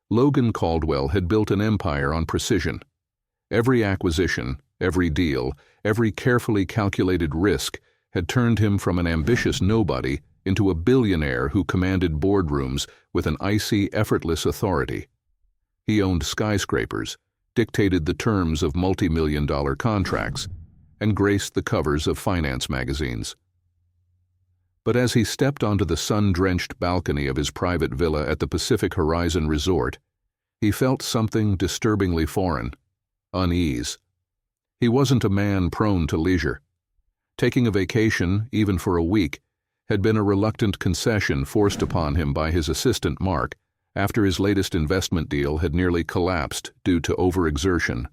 Logan Caldwell had built an empire on precision. Every acquisition, every deal, every carefully calculated risk had turned him from an ambitious nobody into a billionaire who commanded boardrooms with an icy, effortless authority. He owned skyscrapers, dictated the terms of multi-million-dollar contracts, and graced the covers of finance magazines. But as he stepped onto the sun-drenched balcony of his private villa at the Pacific Horizon Resort, he felt something disturbingly foreign: unease. He wasn't a man prone to leisure. Taking a vacation, even for a week, had been a reluctant concession forced upon him by his assistant Mark after his latest investment deal had nearly collapsed due to overexertion.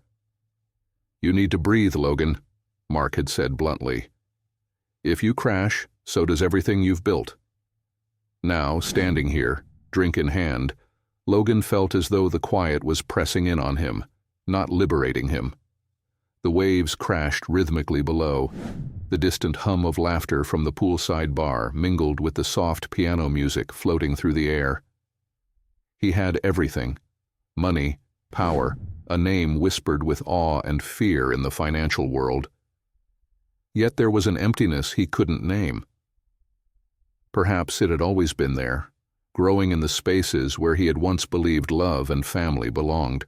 "You need to breathe, Logan," Mark had said bluntly. "If you crash, so does everything you've built." Now, standing here, drink in hand, Logan felt as though the quiet was pressing in on him, not liberating him. The waves crashed rhythmically below. The distant hum of laughter from the poolside bar mingled with the soft piano music floating through the air. He had everything: money, power, a name whispered with awe and fear in the financial world. Yet there was an emptiness he couldn't name. Perhaps it had always been there, growing in the spaces where he had once believed love and family belonged.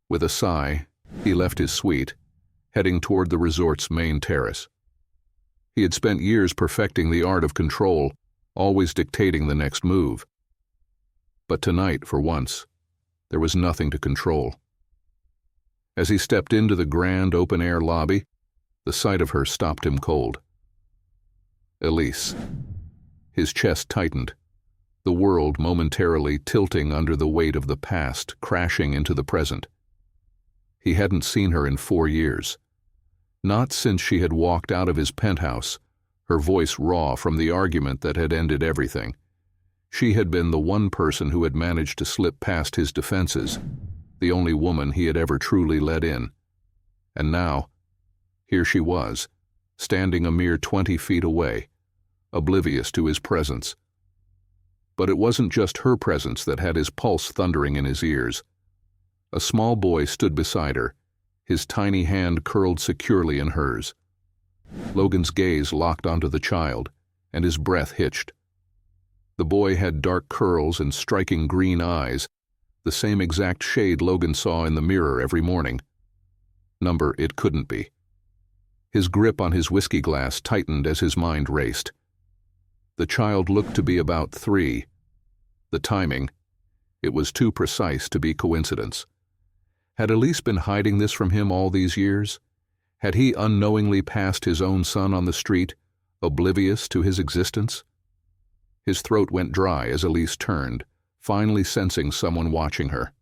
With a sigh, he left his suite, heading toward the resort's main terrace. He had spent years perfecting the art of control, always dictating the next move. But tonight, for once, there was nothing to control. As he stepped into the grand open-air lobby, the sight of her stopped him cold. Elise. His chest tightened, the world momentarily tilting under the weight of the past, crashing into the present. He hadn't seen her in 4 years. Not since she had walked out of his penthouse, her voice raw from the argument that had ended everything. She had been the one person who had managed to slip past his defenses, the only woman he had ever truly let in. And now, here she was, standing a mere 20 feet away, oblivious to his presence. But it wasn't just her presence that had his pulse thundering in his ears. A small boy stood beside her, his tiny hand curled securely in hers. Logan's gaze locked onto the child, and his breath hitched. The boy had dark curls and striking green eyes, the same exact shade Logan saw in the mirror every morning. Number it couldn't be. His grip on his whiskey glass tightened as his mind raced. The child looked to be about 3. The timing, it was too precise to be coincidence. Had Elise been hiding this from him all these years? Had he unknowingly passed his own son on the street, oblivious to his existence? His throat went dry as Elise turned, finally sensing someone watching her.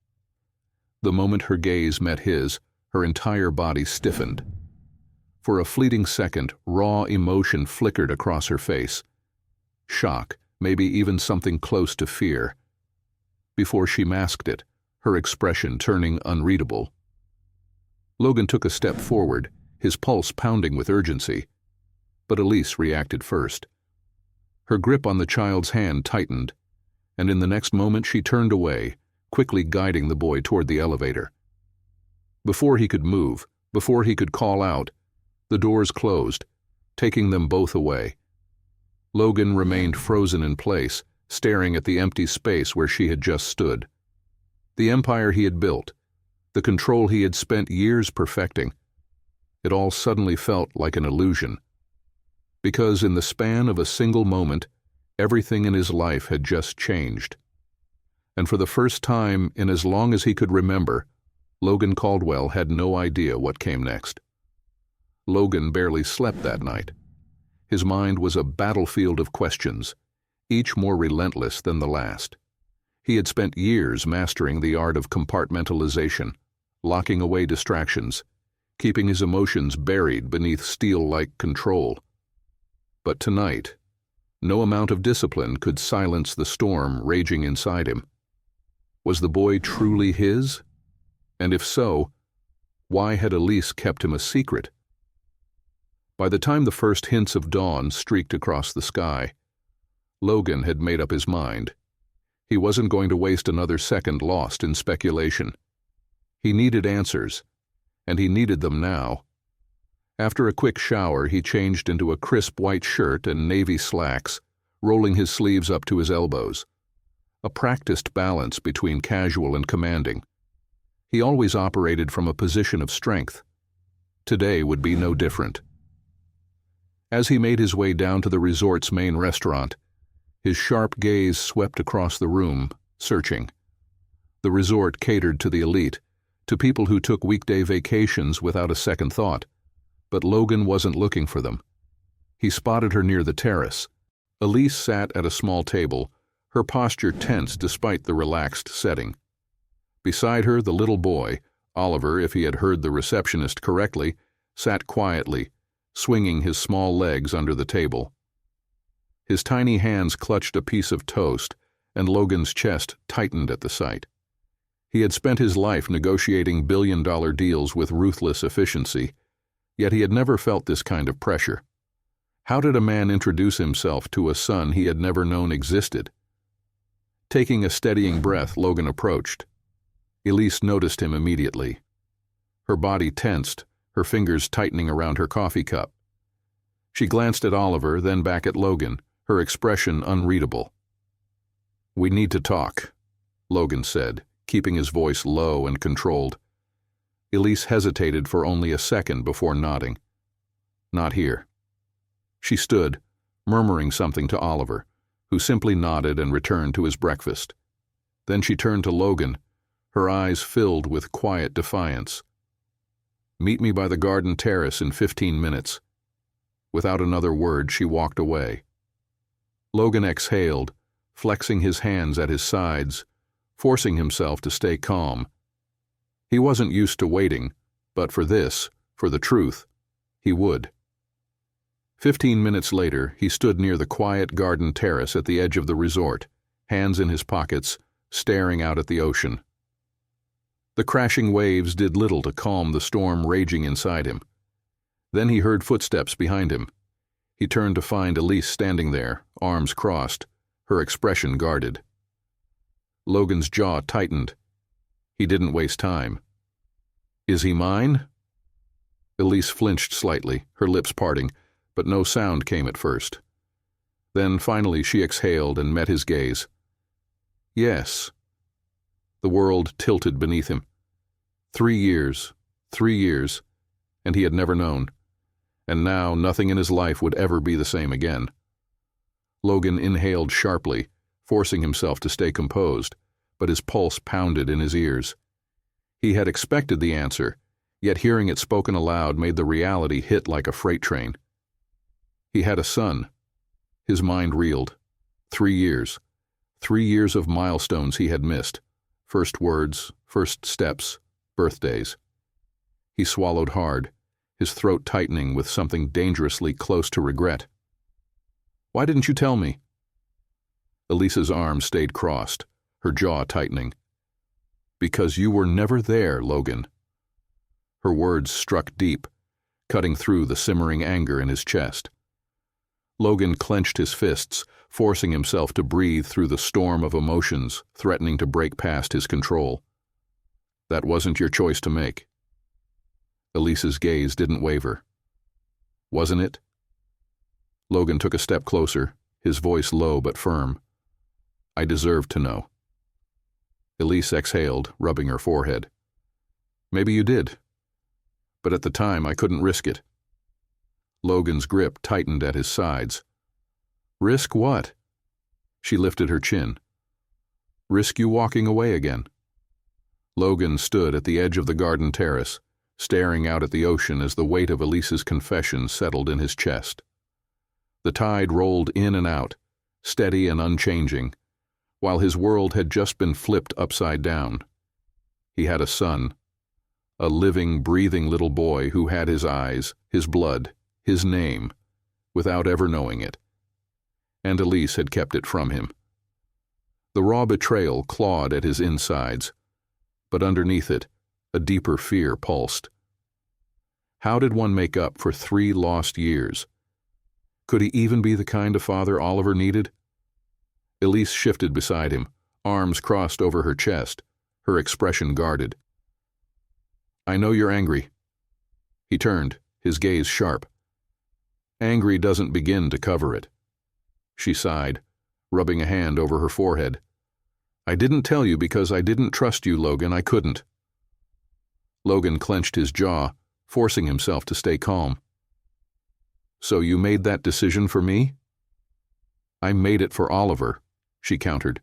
The moment her gaze met his, her entire body stiffened. For a fleeting second, raw emotion flickered across her face. Shock, maybe even something close to fear. Before she masked it, her expression turning unreadable. Logan took a step forward, his pulse pounding with urgency. But Elise reacted first. Her grip on the child's hand tightened, and in the next moment she turned away, quickly guiding the boy toward the elevator. Before he could move, before he could call out, the doors closed, taking them both away. Logan remained frozen in place, staring at the empty space where she had just stood. The empire he had built, the control he had spent years perfecting, it all suddenly felt like an illusion. Because in the span of a single moment, everything in his life had just changed. And for the first time in as long as he could remember, Logan Caldwell had no idea what came next. Logan barely slept that night. His mind was a battlefield of questions, each more relentless than the last. He had spent years mastering the art of compartmentalization, locking away distractions, keeping his emotions buried beneath steel-like control. But tonight, no amount of discipline could silence the storm raging inside him. Was the boy truly his? And if so, why had Elise kept him a secret? By the time the first hints of dawn streaked across the sky, Logan had made up his mind. He wasn't going to waste another second lost in speculation. He needed answers, and he needed them now. After a quick shower, he changed into a crisp white shirt and navy slacks, rolling his sleeves up to his elbows. A practiced balance between casual and commanding. He always operated from a position of strength. Today would be no different. As he made his way down to the resort's main restaurant, his sharp gaze swept across the room, searching. The resort catered to the elite, to people who took weekday vacations without a second thought. But Logan wasn't looking for them. He spotted her near the terrace. Elise sat at a small table, her posture tense despite the relaxed setting. Beside her, the little boy, Oliver, if he had heard the receptionist correctly, sat quietly, swinging his small legs under the table. His tiny hands clutched a piece of toast, and Logan's chest tightened at the sight. He had spent his life negotiating billion-dollar deals with ruthless efficiency, yet he had never felt this kind of pressure. How did a man introduce himself to a son he had never known existed? Taking a steadying breath, Logan approached. Elise noticed him immediately. Her body tensed, her fingers tightening around her coffee cup. She glanced at Oliver, then back at Logan, her expression unreadable. "We need to talk," Logan said, keeping his voice low and controlled. Elise hesitated for only a second before nodding. "Not here." She stood, murmuring something to Oliver, who simply nodded and returned to his breakfast. Then she turned to Logan, her eyes filled with quiet defiance. "Meet me by the garden terrace in 15 minutes. Without another word, she walked away. Logan exhaled, flexing his hands at his sides, forcing himself to stay calm. He wasn't used to waiting, but for this, for the truth, he would. 15 minutes later, he stood near the quiet garden terrace at the edge of the resort, hands in his pockets, staring out at the ocean. The crashing waves did little to calm the storm raging inside him. Then he heard footsteps behind him. He turned to find Elise standing there, arms crossed, her expression guarded. Logan's jaw tightened. He didn't waste time. "Is he mine?" Elise flinched slightly, her lips parting, but no sound came at first. Then finally she exhaled and met his gaze. "Yes." The world tilted beneath him. 3 years, and he had never known. And now nothing in his life would ever be the same again. Logan inhaled sharply, forcing himself to stay composed, but his pulse pounded in his ears. He had expected the answer, yet hearing it spoken aloud made the reality hit like a freight train. He had a son. His mind reeled. 3 years. 3 years of milestones he had missed. First words, first steps, birthdays. He swallowed hard, his throat tightening with something dangerously close to regret. "Why didn't you tell me?" Elisa's arms stayed crossed, her jaw tightening. "Because you were never there, Logan." Her words struck deep, cutting through the simmering anger in his chest. Logan clenched his fists, forcing himself to breathe through the storm of emotions threatening to break past his control. "That wasn't your choice to make." Elisa's gaze didn't waver. "Wasn't it?" Logan took a step closer, his voice low but firm. "I deserved to know." Elise exhaled, rubbing her forehead. "Maybe you did. But at the time I couldn't risk it." Logan's grip tightened at his sides. "Risk what?" She lifted her chin. "Risk you walking away again." Logan stood at the edge of the garden terrace, staring out at the ocean as the weight of Elise's confession settled in his chest. The tide rolled in and out, steady and unchanging, while his world had just been flipped upside down. He had a son, a living, breathing little boy who had his eyes, his blood, his name, without ever knowing it. And Elise had kept it from him. The raw betrayal clawed at his insides, but underneath it, a deeper fear pulsed. How did one make up for 3 lost years? Could he even be the kind of father Oliver needed? Elise shifted beside him, arms crossed over her chest, her expression guarded. "I know you're angry." He turned, his gaze sharp. "Angry doesn't begin to cover it." She sighed, rubbing a hand over her forehead. "I didn't tell you because I didn't trust you, Logan. I couldn't." Logan clenched his jaw, forcing himself to stay calm. "So you made that decision for me?" "I made it for Oliver," she countered.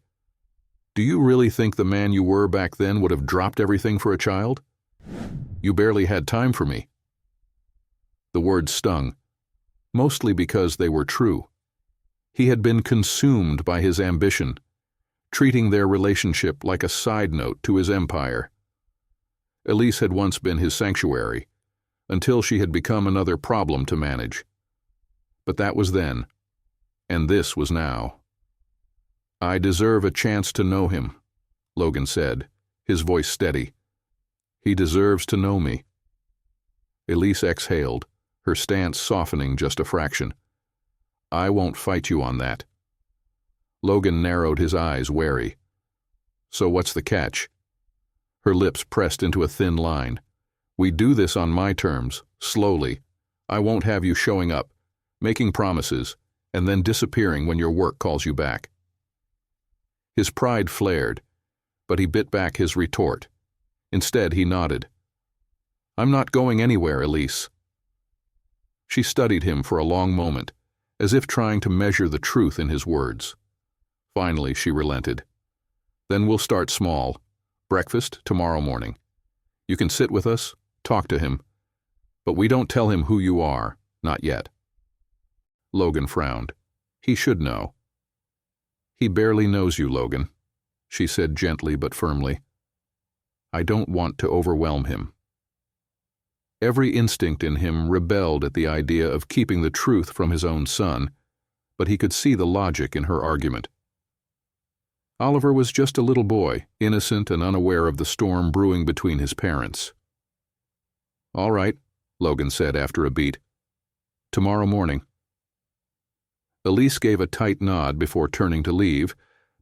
"Do you really think the man you were back then would have dropped everything for a child? You barely had time for me." The words stung, mostly because they were true. He had been consumed by his ambition, treating their relationship like a side note to his empire. Elise had once been his sanctuary, until she had become another problem to manage. But that was then, and this was now. "I deserve a chance to know him," Logan said, his voice steady. "He deserves to know me." Elise exhaled, her stance softening just a fraction. "I won't fight you on that." Logan narrowed his eyes, wary. "So what's the catch?" Her lips pressed into a thin line. "We do this on my terms, slowly. I won't have you showing up, making promises, and then disappearing when your work calls you back." His pride flared, but he bit back his retort. Instead, he nodded. "I'm not going anywhere, Elise." She studied him for a long moment, as if trying to measure the truth in his words. Finally, she relented. "Then we'll start small. Breakfast tomorrow morning. You can sit with us, talk to him, but we don't tell him who you are, not yet." Logan frowned. He should know. "He barely knows you, Logan," she said gently but firmly. "I don't want to overwhelm him." Every instinct in him rebelled at the idea of keeping the truth from his own son, but he could see the logic in her argument. Oliver was just a little boy, innocent and unaware of the storm brewing between his parents. "All right," Logan said after a beat. "Tomorrow morning." Elise gave a tight nod before turning to leave,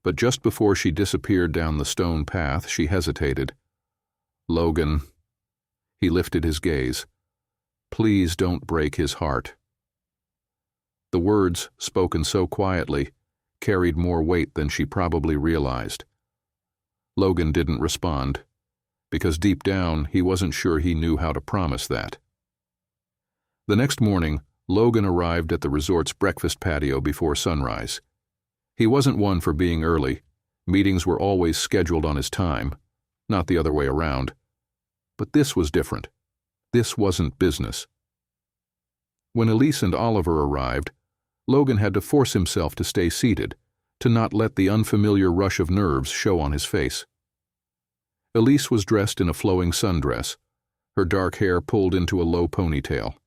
but just before she disappeared down the stone path, she hesitated. "Logan." He lifted his gaze. "Please don't break his heart." The words, spoken so quietly, carried more weight than she probably realized. Logan didn't respond, because deep down he wasn't sure he knew how to promise that. The next morning, Logan arrived at the resort's breakfast patio before sunrise. He wasn't one for being early. Meetings were always scheduled on his time, not the other way around. But this was different. This wasn't business. When Elise and Oliver arrived, Logan had to force himself to stay seated, to not let the unfamiliar rush of nerves show on his face. Elise was dressed in a flowing sundress, her dark hair pulled into a low ponytail.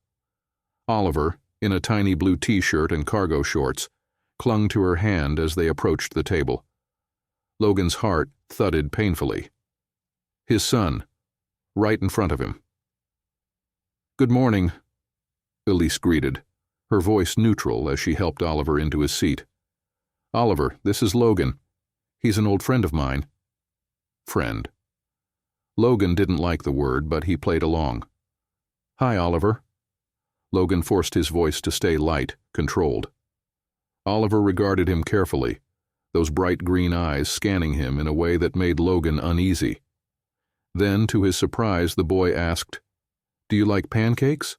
Oliver, in a tiny blue t-shirt and cargo shorts, clung to her hand as they approached the table. Logan's heart thudded painfully. His son, right in front of him. "Good morning," Elise greeted, her voice neutral as she helped Oliver into his seat. "Oliver, this is Logan. He's an old friend of mine." Friend. Logan didn't like the word, but he played along. "Hi, Oliver." Logan forced his voice to stay light, controlled. Oliver regarded him carefully, those bright green eyes scanning him in a way that made Logan uneasy. Then, to his surprise, the boy asked, "Do you like pancakes?"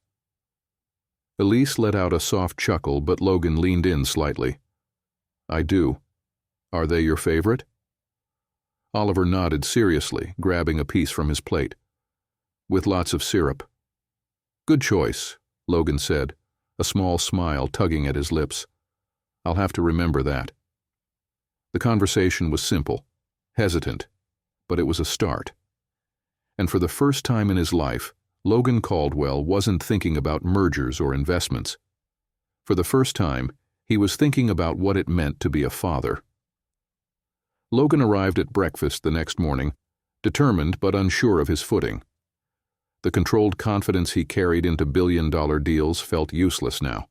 Elise let out a soft chuckle, but Logan leaned in slightly. "I do. Are they your favorite?" Oliver nodded seriously, grabbing a piece from his plate. "With lots of syrup." "Good choice," Logan said, a small smile tugging at his lips. "I'll have to remember that." The conversation was simple, hesitant, but it was a start. And for the first time in his life, Logan Caldwell wasn't thinking about mergers or investments. For the first time, he was thinking about what it meant to be a father. Logan arrived at breakfast the next morning, determined but unsure of his footing. The controlled confidence he carried into billion-dollar deals felt useless now.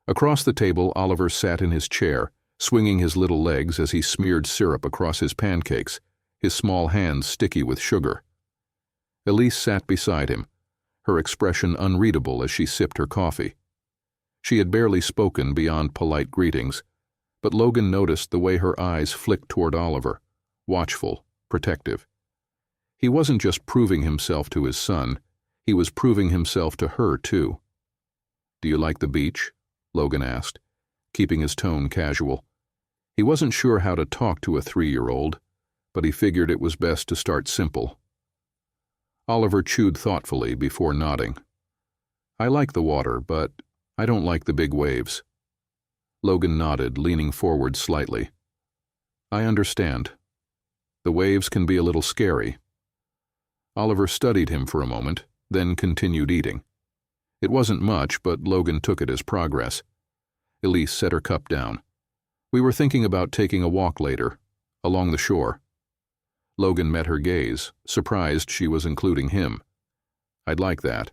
Across the table, Oliver sat in his chair, swinging his little legs as he smeared syrup across his pancakes, his small hands sticky with sugar. Elise sat beside him, her expression unreadable as she sipped her coffee. She had barely spoken beyond polite greetings, but Logan noticed the way her eyes flicked toward Oliver, watchful, protective. He wasn't just proving himself to his son, he was proving himself to her, too. "Do you like the beach?" Logan asked, keeping his tone casual. He wasn't sure how to talk to a 3-year-old, but he figured it was best to start simple. Oliver chewed thoughtfully before nodding. "I like the water, but I don't like the big waves." Logan nodded, leaning forward slightly. "I understand. The waves can be a little scary." Oliver studied him for a moment, then continued eating. It wasn't much, but Logan took it as progress. Elise set her cup down. "We were thinking about taking a walk later, along the shore." Logan met her gaze, surprised she was including him. "I'd like that."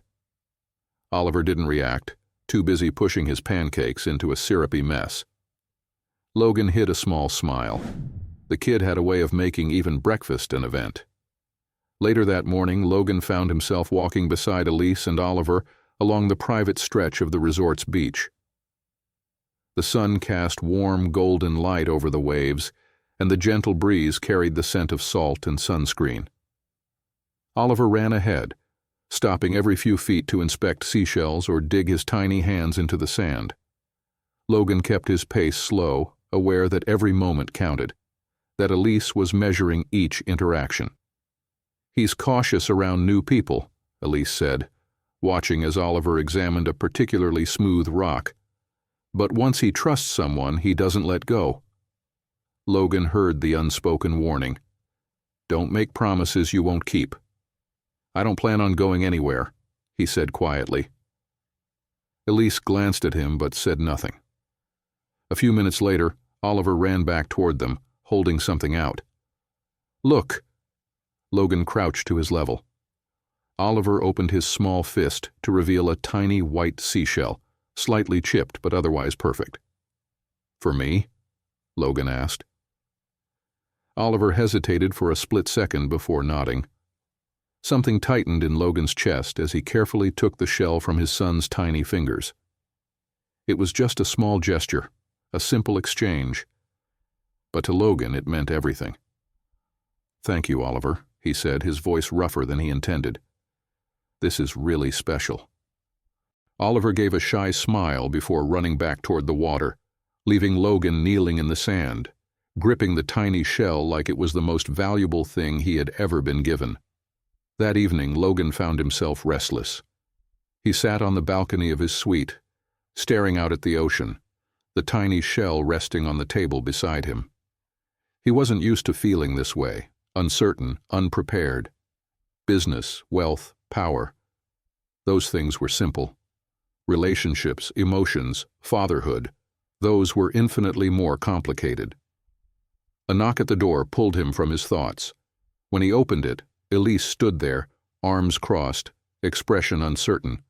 Oliver didn't react, too busy pushing his pancakes into a syrupy mess. Logan hid a small smile. The kid had a way of making even breakfast an event. Later that morning, Logan found himself walking beside Elise and Oliver along the private stretch of the resort's beach. The sun cast warm, golden light over the waves, and the gentle breeze carried the scent of salt and sunscreen. Oliver ran ahead, stopping every few feet to inspect seashells or dig his tiny hands into the sand. Logan kept his pace slow, aware that every moment counted, that Elise was measuring each interaction. "He's cautious around new people," Elise said, watching as Oliver examined a particularly smooth rock. "But once he trusts someone, he doesn't let go." Logan heard the unspoken warning. "Don't make promises you won't keep." "I don't plan on going anywhere," he said quietly. Elise glanced at him but said nothing. A few minutes later, Oliver ran back toward them, holding something out. "Look!" Logan crouched to his level. Oliver opened his small fist to reveal a tiny white seashell, slightly chipped but otherwise perfect. "For me?" Logan asked. Oliver hesitated for a split second before nodding. Something tightened in Logan's chest as he carefully took the shell from his son's tiny fingers. It was just a small gesture, a simple exchange. But to Logan it meant everything. "Thank you, Oliver," he said, his voice rougher than he intended. "This is really special." Oliver gave a shy smile before running back toward the water, leaving Logan kneeling in the sand, gripping the tiny shell like it was the most valuable thing he had ever been given. That evening, Logan found himself restless. He sat on the balcony of his suite, staring out at the ocean, the tiny shell resting on the table beside him. He wasn't used to feeling this way, uncertain, unprepared. Business, wealth, power. Those things were simple. Relationships, emotions, fatherhood, those were infinitely more complicated. A knock at the door pulled him from his thoughts. When he opened it, Elise stood there, arms crossed, expression uncertain.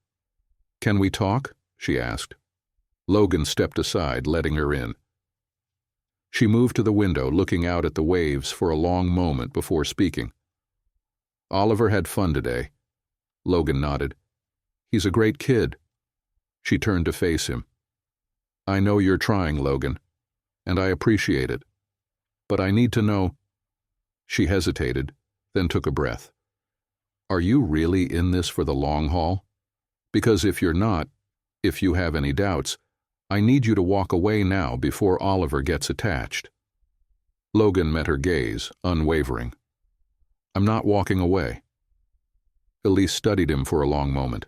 "Can we talk?" she asked. Logan stepped aside, letting her in. She moved to the window, looking out at the waves for a long moment before speaking. "Oliver had fun today." Logan nodded. "He's a great kid." She turned to face him. "I know you're trying, Logan, and I appreciate it. But I need to know—" She hesitated, then took a breath. "Are you really in this for the long haul? Because if you're not, if you have any doubts, I need you to walk away now before Oliver gets attached." Logan met her gaze, unwavering. "I'm not walking away." Elise studied him for a long moment.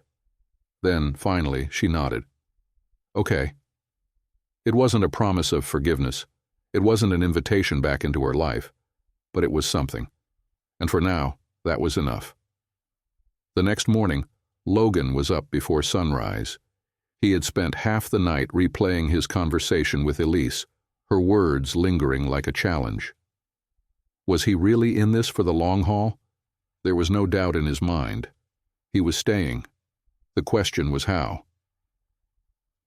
Then, finally, she nodded. "Okay." It wasn't a promise of forgiveness. It wasn't an invitation back into her life. But it was something. And for now, that was enough. The next morning, Logan was up before sunrise. He had spent half the night replaying his conversation with Elise, her words lingering like a challenge. Was he really in this for the long haul? There was no doubt in his mind. He was staying. The question was how.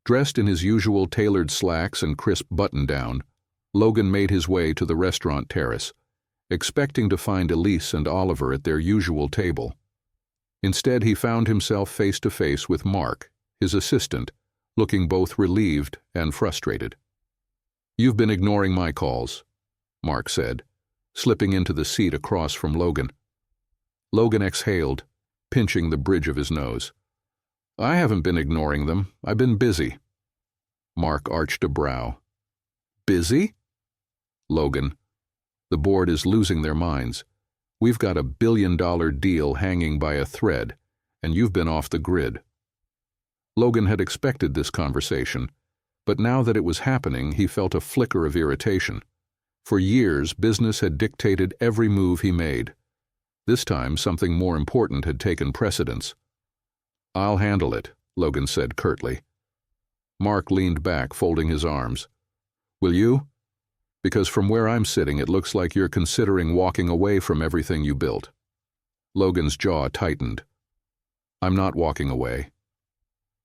Dressed in his usual tailored slacks and crisp button-down, Logan made his way to the restaurant terrace, expecting to find Elise and Oliver at their usual table. Instead, he found himself face to face with Mark, his assistant, looking both relieved and frustrated. "You've been ignoring my calls," Mark said, slipping into the seat across from Logan. Logan exhaled, pinching the bridge of his nose. "I haven't been ignoring them. I've been busy." Mark arched a brow. "Busy?" "Logan, the board is losing their minds. We've got a billion-dollar deal hanging by a thread, and you've been off the grid." Logan had expected this conversation, but now that it was happening, he felt a flicker of irritation. For years, business had dictated every move he made. This time, something more important had taken precedence. "I'll handle it," Logan said curtly. Mark leaned back, folding his arms. "Will you? Because from where I'm sitting, it looks like you're considering walking away from everything you built." Logan's jaw tightened. "I'm not walking away."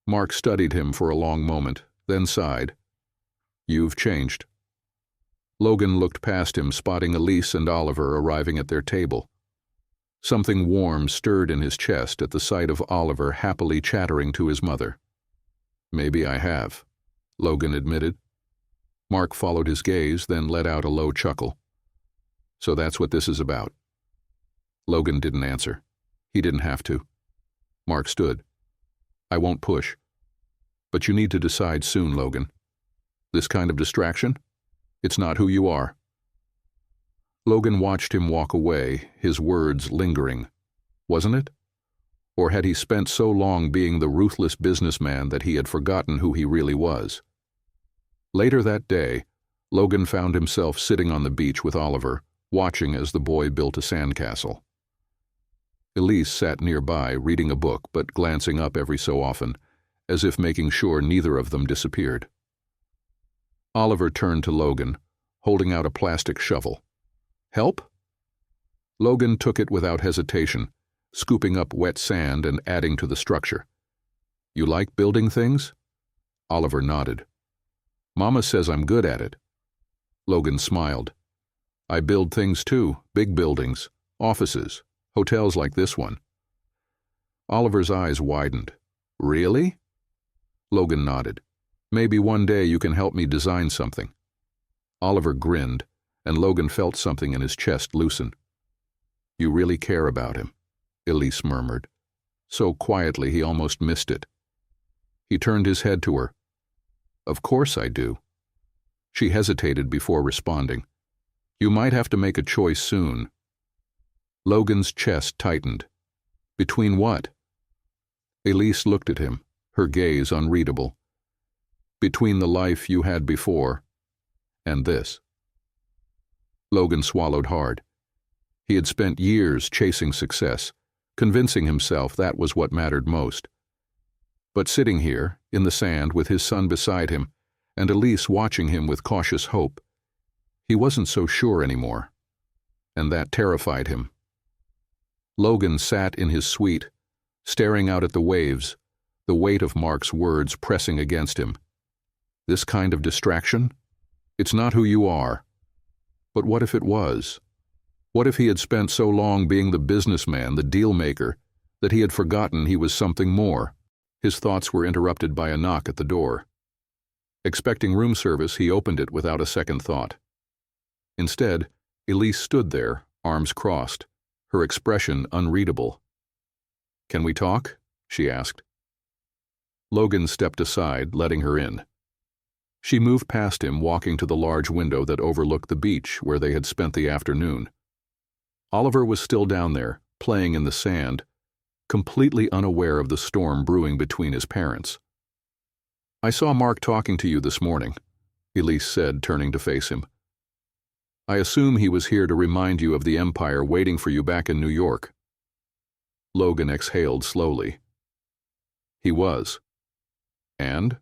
Mark studied him for a long moment, then sighed. "You've changed." Logan looked past him, spotting Elise and Oliver arriving at their table. Something warm stirred in his chest at the sight of Oliver happily chattering to his mother. "Maybe I have," Logan admitted. Mark followed his gaze, then let out a low chuckle. "So that's what this is about." Logan didn't answer. He didn't have to. Mark stood. "I won't push. But you need to decide soon, Logan. This kind of distraction? It's not who you are." Logan watched him walk away, his words lingering. Wasn't it? Or had he spent so long being the ruthless businessman that he had forgotten who he really was? Later that day, Logan found himself sitting on the beach with Oliver, watching as the boy built a sandcastle. Elise sat nearby, reading a book but glancing up every so often, as if making sure neither of them disappeared. Oliver turned to Logan, holding out a plastic shovel. "Help?" Logan took it without hesitation, scooping up wet sand and adding to the structure. "You like building things?" Oliver nodded. "Mama says I'm good at it." Logan smiled. "I build things too, big buildings, offices, hotels like this one." Oliver's eyes widened. "Really?" Logan nodded. "Maybe one day you can help me design something." Oliver grinned, and Logan felt something in his chest loosen. "You really care about him," Elise murmured, so quietly he almost missed it. He turned his head to her. "Of course I do." She hesitated before responding. "You might have to make a choice soon." Logan's chest tightened. "Between what?" Elise looked at him, her gaze unreadable. "Between the life you had before and this." Logan swallowed hard. He had spent years chasing success, convincing himself that was what mattered most. But sitting here, in the sand with his son beside him, and Elise watching him with cautious hope, he wasn't so sure anymore, and that terrified him. Logan sat in his suite, staring out at the waves, the weight of Mark's words pressing against him. This kind of distraction? It's not who you are. But what if it was? What if he had spent so long being the businessman, the deal-maker, that he had forgotten he was something more? His thoughts were interrupted by a knock at the door. Expecting room service, he opened it without a second thought. Instead, Elise stood there, arms crossed, her expression unreadable. "Can we talk?" she asked. Logan stepped aside, letting her in. She moved past him, walking to the large window that overlooked the beach where they had spent the afternoon. Oliver was still down there, playing in the sand, completely unaware of the storm brewing between his parents. "I saw Mark talking to you this morning," Elise said, turning to face him. "I assume he was here to remind you of the empire waiting for you back in New York." Logan exhaled slowly. "He was. And?"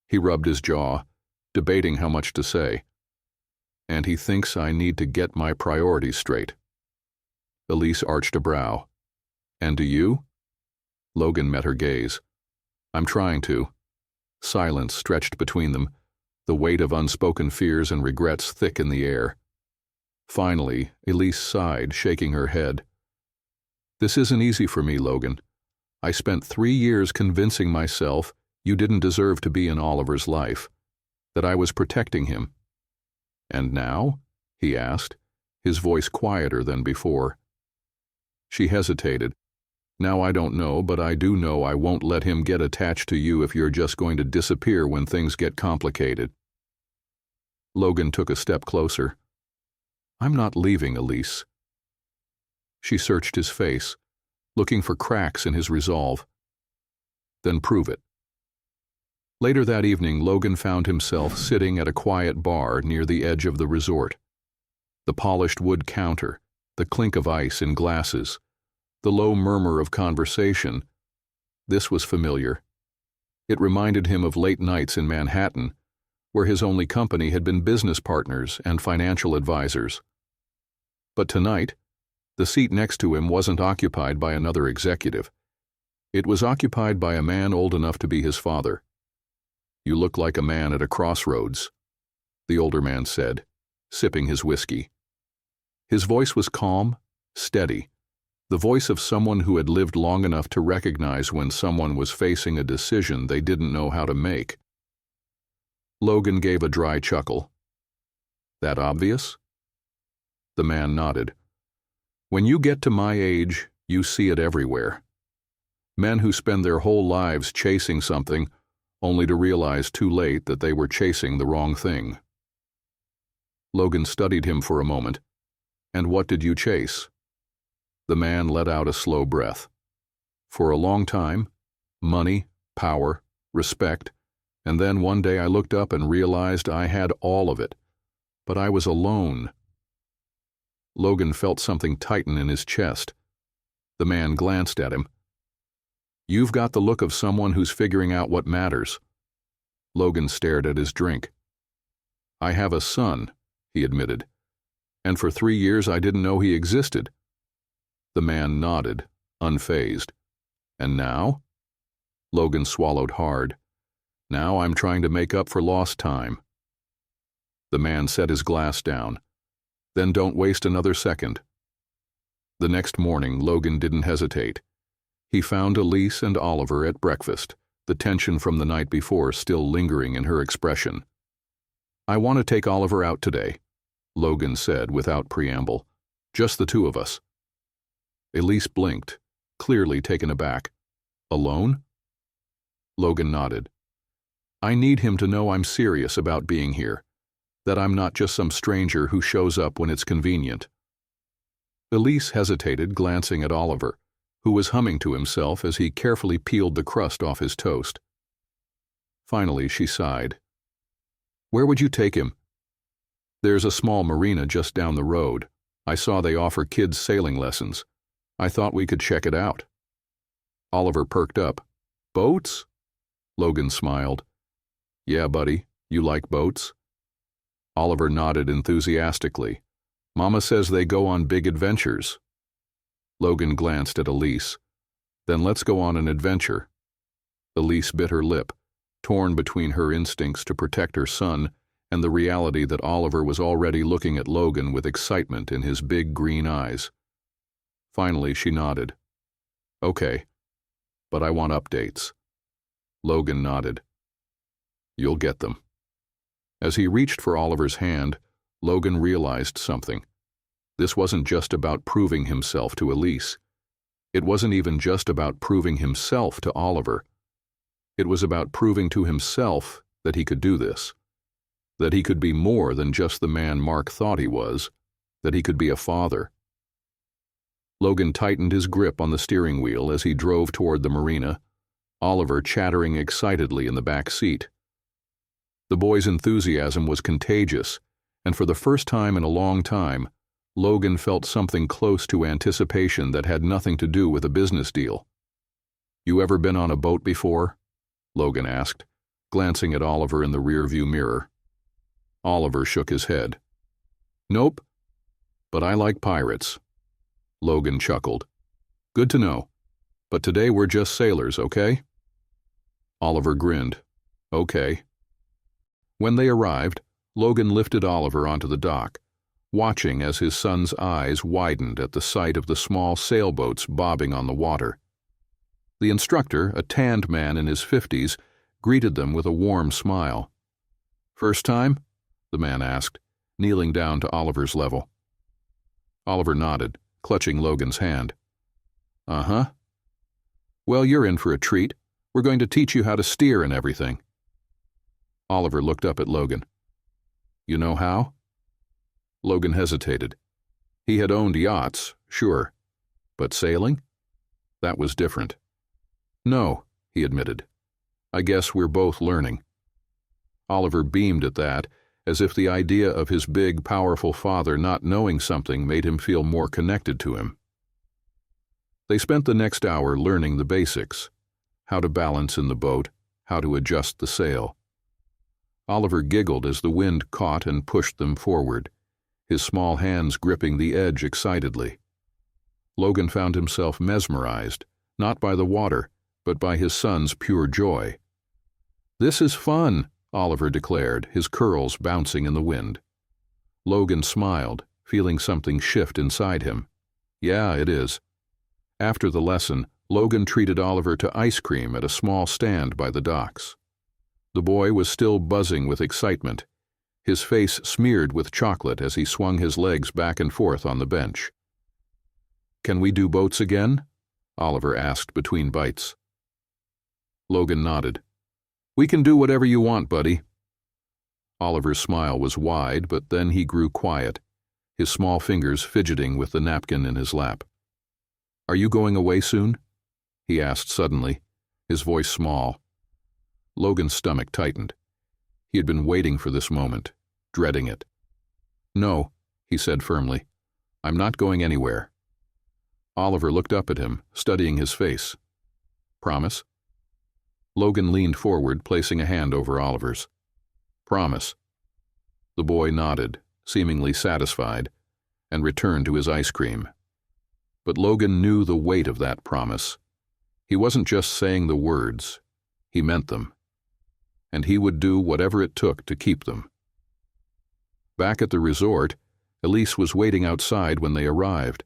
He rubbed his jaw, debating how much to say. "And he thinks I need to get my priorities straight." Elise arched a brow. "And do you?" Logan met her gaze. "I'm trying to." Silence stretched between them, the weight of unspoken fears and regrets thick in the air. Finally, Elise sighed, shaking her head. "This isn't easy for me, Logan. I spent 3 years convincing myself you didn't deserve to be in Oliver's life, that I was protecting him." "And now?" he asked, his voice quieter than before. She hesitated. "Now I don't know, but I do know I won't let him get attached to you if you're just going to disappear when things get complicated." Logan took a step closer. "I'm not leaving, Elise." She searched his face, looking for cracks in his resolve. "Then prove it." Later that evening, Logan found himself sitting at a quiet bar near the edge of the resort. The polished wood counter, the clink of ice in glasses, the low murmur of conversation. This was familiar. It reminded him of late nights in Manhattan, where his only company had been business partners and financial advisors. But tonight, the seat next to him wasn't occupied by another executive. It was occupied by a man old enough to be his father. "You look like a man at a crossroads," the older man said, sipping his whiskey. His voice was calm, steady, the voice of someone who had lived long enough to recognize when someone was facing a decision they didn't know how to make. Logan gave a dry chuckle. "That obvious?" The man nodded. "When you get to my age, you see it everywhere. Men who spend their whole lives chasing something only to realize too late that they were chasing the wrong thing." Logan studied him for a moment. "And what did you chase?" The man let out a slow breath. "For a long time, money, power, respect, and then one day I looked up and realized I had all of it, but I was alone." Logan felt something tighten in his chest. The man glanced at him. "You've got the look of someone who's figuring out what matters." Logan stared at his drink. "I have a son," he admitted, "and for 3 years I didn't know he existed." The man nodded, unfazed. "And now?" Logan swallowed hard. "Now I'm trying to make up for lost time." The man set his glass down. "Then don't waste another second." The next morning, Logan didn't hesitate. He found Elise and Oliver at breakfast, the tension from the night before still lingering in her expression. "I want to take Oliver out today," Logan said without preamble. "Just the two of us." Elise blinked, clearly taken aback. "Alone?" Logan nodded. "I need him to know I'm serious about being here, that I'm not just some stranger who shows up when it's convenient." Elise hesitated, glancing at Oliver, who was humming to himself as he carefully peeled the crust off his toast. Finally, she sighed. "Where would you take him?" "There's a small marina just down the road. I saw they offer kids sailing lessons. I thought we could check it out." Oliver perked up. "Boats?" Logan smiled. "Yeah, buddy, you like boats?" Oliver nodded enthusiastically. "Mama says they go on big adventures." Logan glanced at Elise. "Then let's go on an adventure." Elise bit her lip, torn between her instincts to protect her son and the reality that Oliver was already looking at Logan with excitement in his big green eyes. Finally, she nodded. "Okay, but I want updates." Logan nodded. "You'll get them." As he reached for Oliver's hand, Logan realized something. This wasn't just about proving himself to Elise. It wasn't even just about proving himself to Oliver. It was about proving to himself that he could do this, that he could be more than just the man Mark thought he was, that he could be a father. Logan tightened his grip on the steering wheel as he drove toward the marina, Oliver chattering excitedly in the back seat. The boy's enthusiasm was contagious, and for the first time in a long time, Logan felt something close to anticipation that had nothing to do with a business deal. "You ever been on a boat before?" Logan asked, glancing at Oliver in the rearview mirror. Oliver shook his head. "Nope, but I like pirates." Logan chuckled. "Good to know. But today we're just sailors, okay?" Oliver grinned. "Okay." When they arrived, Logan lifted Oliver onto the dock, watching as his son's eyes widened at the sight of the small sailboats bobbing on the water. The instructor, a tanned man in his 50s, greeted them with a warm smile. "First time?" the man asked, kneeling down to Oliver's level. Oliver nodded, clutching Logan's hand. "Uh-huh." "Well, you're in for a treat. We're going to teach you how to steer and everything." Oliver looked up at Logan. "You know how?" Logan hesitated. He had owned yachts, sure, but sailing? That was different. "No," he admitted. "I guess we're both learning." Oliver beamed at that, as if the idea of his big, powerful father not knowing something made him feel more connected to him. They spent the next hour learning the basics: how to balance in the boat, how to adjust the sail. Oliver giggled as the wind caught and pushed them forward, his small hands gripping the edge excitedly. Logan found himself mesmerized, not by the water, but by his son's pure joy. "This is fun," Oliver declared, his curls bouncing in the wind. Logan smiled, feeling something shift inside him. "Yeah, it is." After the lesson, Logan treated Oliver to ice cream at a small stand by the docks. The boy was still buzzing with excitement, his face smeared with chocolate as he swung his legs back and forth on the bench. "Can we do boats again?" Oliver asked between bites. Logan nodded. "We can do whatever you want, buddy." Oliver's smile was wide, but then he grew quiet, his small fingers fidgeting with the napkin in his lap. "Are you going away soon?" he asked suddenly, his voice small. Logan's stomach tightened. He had been waiting for this moment, dreading it. "No," he said firmly. "I'm not going anywhere." Oliver looked up at him, studying his face. "Promise?" Logan leaned forward, placing a hand over Oliver's. "Promise." The boy nodded, seemingly satisfied, and returned to his ice cream. But Logan knew the weight of that promise. He wasn't just saying the words, he meant them. And he would do whatever it took to keep them. Back at the resort, Elise was waiting outside when they arrived.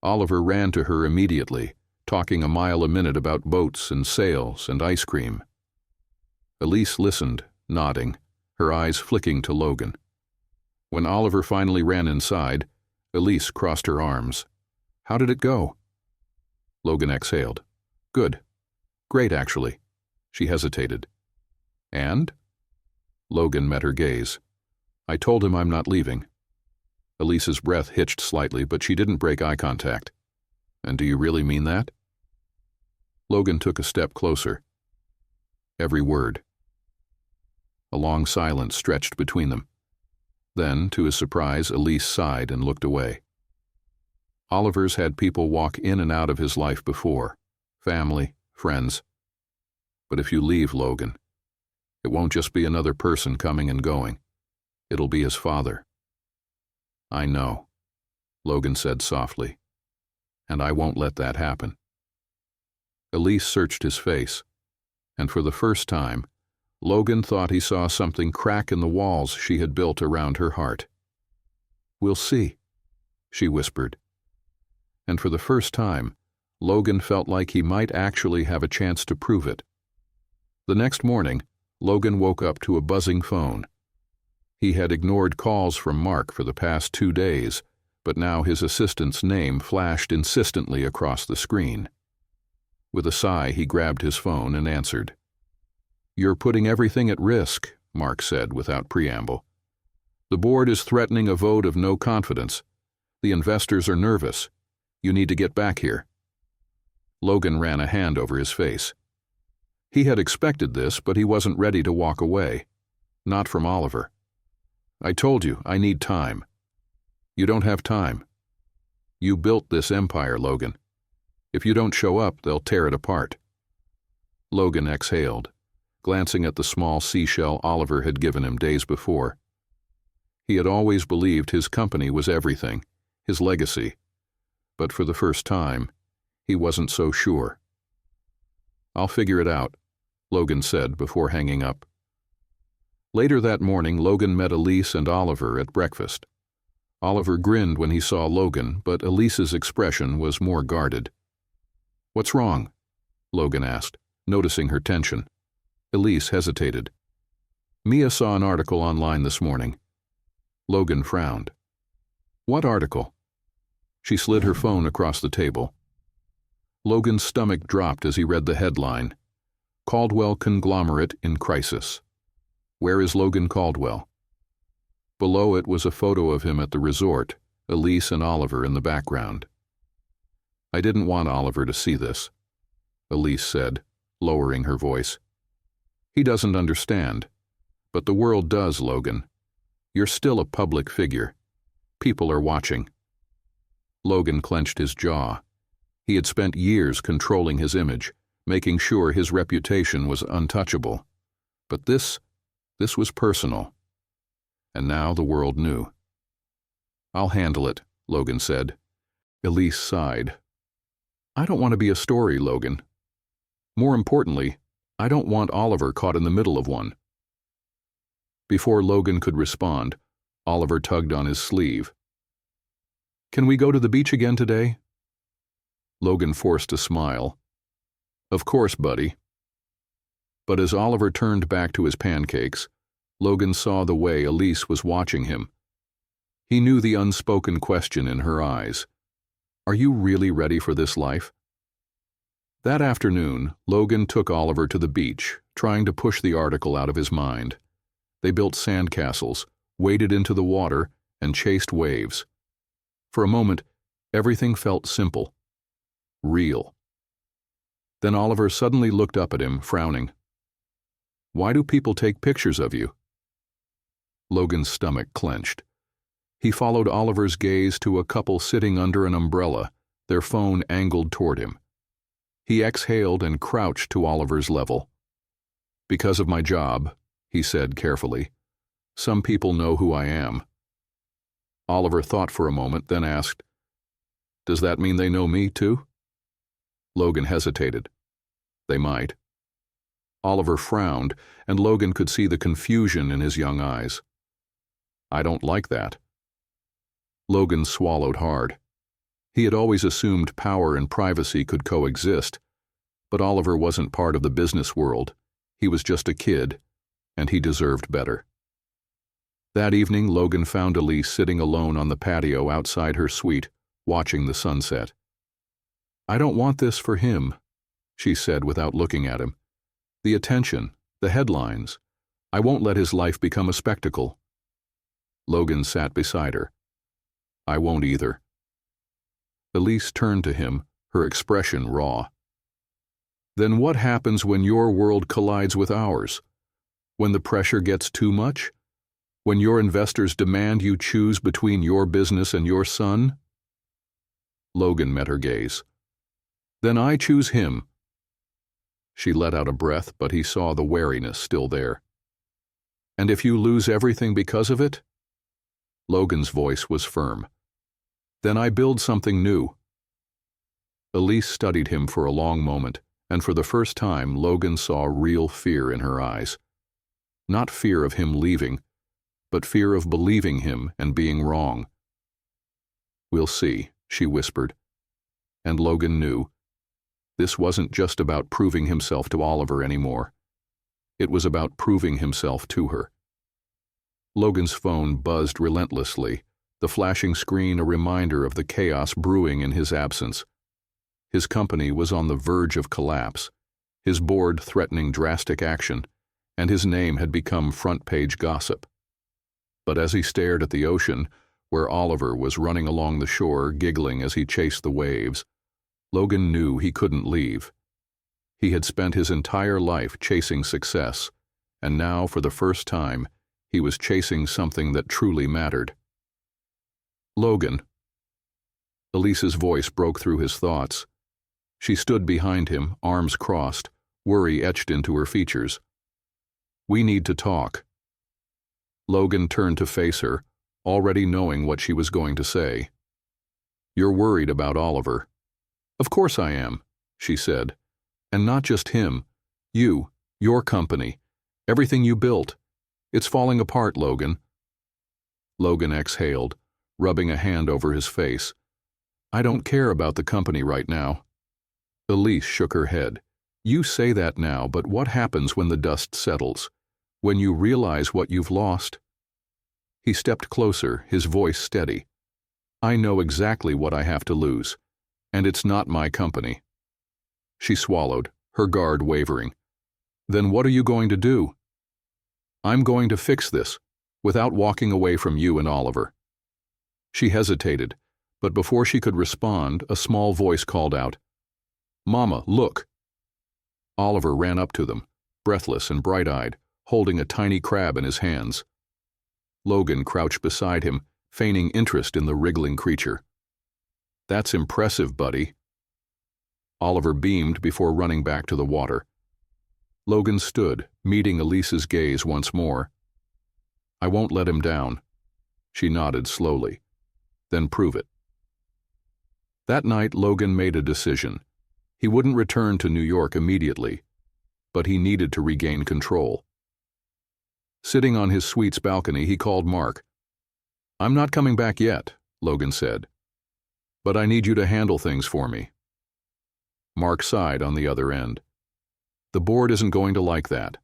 Oliver ran to her immediately, talking a mile a minute about boats and sails and ice cream. Elise listened, nodding, her eyes flicking to Logan. When Oliver finally ran inside, Elise crossed her arms. "How did it go?" Logan exhaled. "Good. Great, actually." She hesitated. "And?" Logan met her gaze. "I told him I'm not leaving." Elise's breath hitched slightly, but she didn't break eye contact. "And do you really mean that?" Logan took a step closer. "Every word." A long silence stretched between them. Then, to his surprise, Elise sighed and looked away. Oliver's had people walk in and out of his life before, family, friends. But if you leave Logan, it won't just be another person coming and going. It'll be his father. "I know," Logan said softly, "and I won't let that happen." Elise searched his face, and for the first time, Logan thought he saw something crack in the walls she had built around her heart. "We'll see," she whispered. And for the first time, Logan felt like he might actually have a chance to prove it. The next morning, Logan woke up to a buzzing phone. He had ignored calls from Mark for the past 2 days, but now his assistant's name flashed insistently across the screen. With a sigh, he grabbed his phone and answered. "You're putting everything at risk," Mark said without preamble. "The board is threatening a vote of no confidence. The investors are nervous. You need to get back here." Logan ran a hand over his face. He had expected this, but he wasn't ready to walk away. Not from Oliver. "I told you, I need time." "You don't have time. You built this empire, Logan. If you don't show up, they'll tear it apart." Logan exhaled, glancing at the small seashell Oliver had given him days before. He had always believed his company was everything, his legacy. But for the first time, he wasn't so sure. "I'll figure it out," Logan said before hanging up. Later that morning, Logan met Elise and Oliver at breakfast. Oliver grinned when he saw Logan, but Elise's expression was more guarded. "What's wrong?" Logan asked, noticing her tension. Elise hesitated. "Mia saw an article online this morning." Logan frowned. "What article?" She slid her phone across the table. Logan's stomach dropped as he read the headline, "Caldwell Conglomerate in Crisis." Where is Logan Caldwell? Below it was a photo of him at the resort, Elise and Oliver in the background. "I didn't want Oliver to see this," Elise said, lowering her voice. "He doesn't understand. But the world does, Logan. You're still a public figure. People are watching." Logan clenched his jaw. He had spent years controlling his image, making sure his reputation was untouchable. But this was personal. And now the world knew. "I'll handle it," Logan said. Elise sighed. "I don't want to be a story, Logan. More importantly, I don't want Oliver caught in the middle of one." Before Logan could respond, Oliver tugged on his sleeve. "Can we go to the beach again today?" Logan forced a smile. "Of course, buddy." But as Oliver turned back to his pancakes, Logan saw the way Elise was watching him. He knew the unspoken question in her eyes. "Are you really ready for this life?" That afternoon, Logan took Oliver to the beach, trying to push the article out of his mind. They built sandcastles, waded into the water, and chased waves. For a moment, everything felt simple, real. Then Oliver suddenly looked up at him, frowning. "Why do people take pictures of you?" Logan's stomach clenched. He followed Oliver's gaze to a couple sitting under an umbrella, their phone angled toward him. He exhaled and crouched to Oliver's level. "Because of my job," he said carefully. "Some people know who I am." Oliver thought for a moment, then asked, "Does that mean they know me too?" Logan hesitated. "They might." Oliver frowned, and Logan could see the confusion in his young eyes. "I don't like that." Logan swallowed hard. He had always assumed power and privacy could coexist, but Oliver wasn't part of the business world. He was just a kid, and he deserved better. That evening, Logan found Elise sitting alone on the patio outside her suite, watching the sunset. "I don't want this for him," she said without looking at him. "The attention, the headlines. I won't let his life become a spectacle." Logan sat beside her. "I won't either." Elise turned to him, her expression raw. "Then what happens when your world collides with ours? When the pressure gets too much? When your investors demand you choose between your business and your son?" Logan met her gaze. "Then I choose him." She let out a breath, but he saw the wariness still there. "And if you lose everything because of it?" Logan's voice was firm. "Then I build something new." Elise studied him for a long moment, and for the first time Logan saw real fear in her eyes. Not fear of him leaving, but fear of believing him and being wrong. "We'll see," she whispered. And Logan knew. This wasn't just about proving himself to Oliver anymore. It was about proving himself to her. Logan's phone buzzed relentlessly, the flashing screen a reminder of the chaos brewing in his absence. His company was on the verge of collapse, his board threatening drastic action, and his name had become front-page gossip. But as he stared at the ocean, where Oliver was running along the shore giggling as he chased the waves, Logan knew he couldn't leave. He had spent his entire life chasing success, and now, for the first time, he was chasing something that truly mattered. "Logan." Elise's voice broke through his thoughts. She stood behind him, arms crossed, worry etched into her features. "We need to talk." Logan turned to face her, already knowing what she was going to say. "You're worried about Oliver." "Of course I am," she said. "And not just him. You, your company, everything you built. It's falling apart, Logan. Logan exhaled, rubbing a hand over his face. I don't care about the company right now. Elise shook her head. You say that now, but what happens when the dust settles? When you realize what you've lost? He stepped closer, his voice steady. I know exactly what I have to lose, and it's not my company. She swallowed, her guard wavering. Then what are you going to do? I'm going to fix this, without walking away from you and Oliver. She hesitated, but before she could respond, a small voice called out, Mama, look! Oliver ran up to them, breathless and bright-eyed, holding a tiny crab in his hands. Logan crouched beside him, feigning interest in the wriggling creature. That's impressive, buddy. Oliver beamed before running back to the water. Logan stood, meeting Elise's gaze once more. I won't let him down. She nodded slowly. Then prove it. That night, Logan made a decision. He wouldn't return to New York immediately, but he needed to regain control. Sitting on his suite's balcony, he called Mark. I'm not coming back yet, Logan said, but I need you to handle things for me. Mark sighed on the other end. The board isn't going to like that.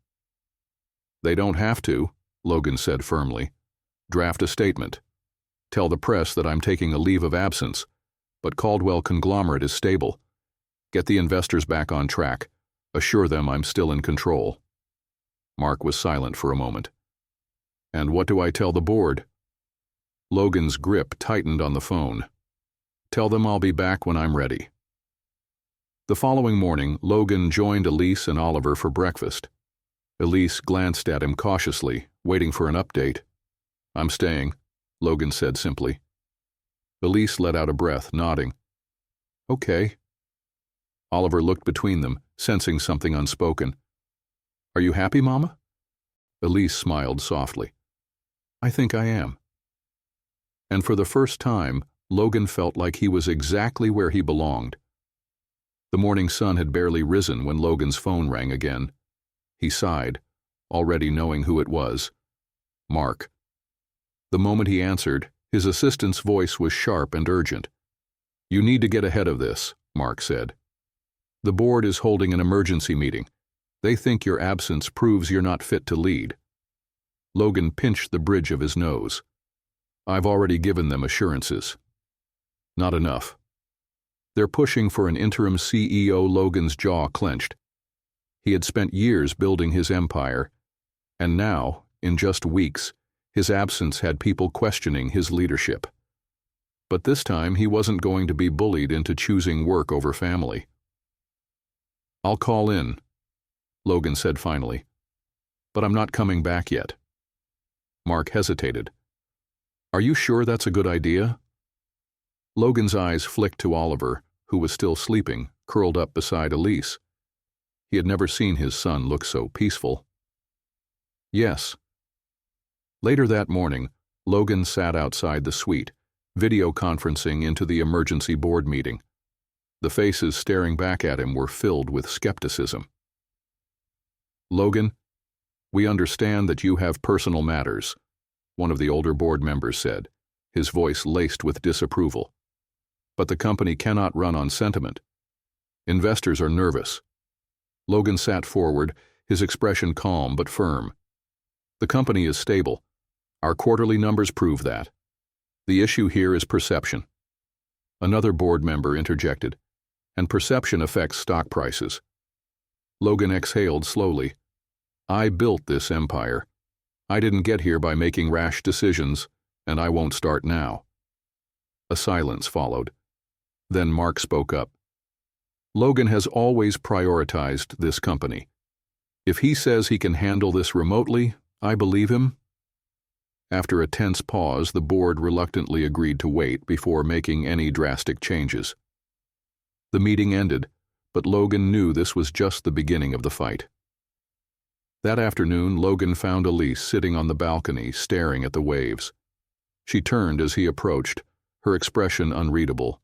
They don't have to, Logan said firmly. Draft a statement. Tell the press that I'm taking a leave of absence, but Caldwell Conglomerate is stable. Get the investors back on track. Assure them I'm still in control. Mark was silent for a moment. And what do I tell the board? Logan's grip tightened on the phone. Tell them I'll be back when I'm ready. The following morning, Logan joined Elise and Oliver for breakfast. Elise glanced at him cautiously, waiting for an update. I'm staying, Logan said simply. Elise let out a breath, nodding. Okay. Oliver looked between them, sensing something unspoken. Are you happy, Mama? Elise smiled softly. I think I am. And for the first time, Logan felt like he was exactly where he belonged. The morning sun had barely risen when Logan's phone rang again. He sighed, already knowing who it was. Mark. The moment he answered, his assistant's voice was sharp and urgent. You need to get ahead of this, Mark said. The board is holding an emergency meeting. They think your absence proves you're not fit to lead. Logan pinched the bridge of his nose. I've already given them assurances. Not enough. They're pushing for an interim CEO. Logan's jaw clenched. He had spent years building his empire, and now, in just weeks, his absence had people questioning his leadership. But this time he wasn't going to be bullied into choosing work over family. I'll call in, Logan said finally, but I'm not coming back yet. Mark hesitated. Are you sure that's a good idea? Logan's eyes flicked to Oliver, who was still sleeping, curled up beside Elise. He had never seen his son look so peaceful. Yes. Later that morning, Logan sat outside the suite, video conferencing into the emergency board meeting. The faces staring back at him were filled with skepticism. Logan, we understand that you have personal matters, one of the older board members said, his voice laced with disapproval. But the company cannot run on sentiment. Investors are nervous. Logan sat forward, his expression calm but firm. The company is stable. Our quarterly numbers prove that. The issue here is perception. Another board member interjected, and perception affects stock prices. Logan exhaled slowly. I built this empire. I didn't get here by making rash decisions, and I won't start now. A silence followed. Then Mark spoke up. Logan has always prioritized this company. If he says he can handle this remotely, I believe him. After a tense pause, the board reluctantly agreed to wait before making any drastic changes. The meeting ended, but Logan knew this was just the beginning of the fight. That afternoon, Logan found Elise sitting on the balcony, staring at the waves. She turned as he approached, her expression unreadable.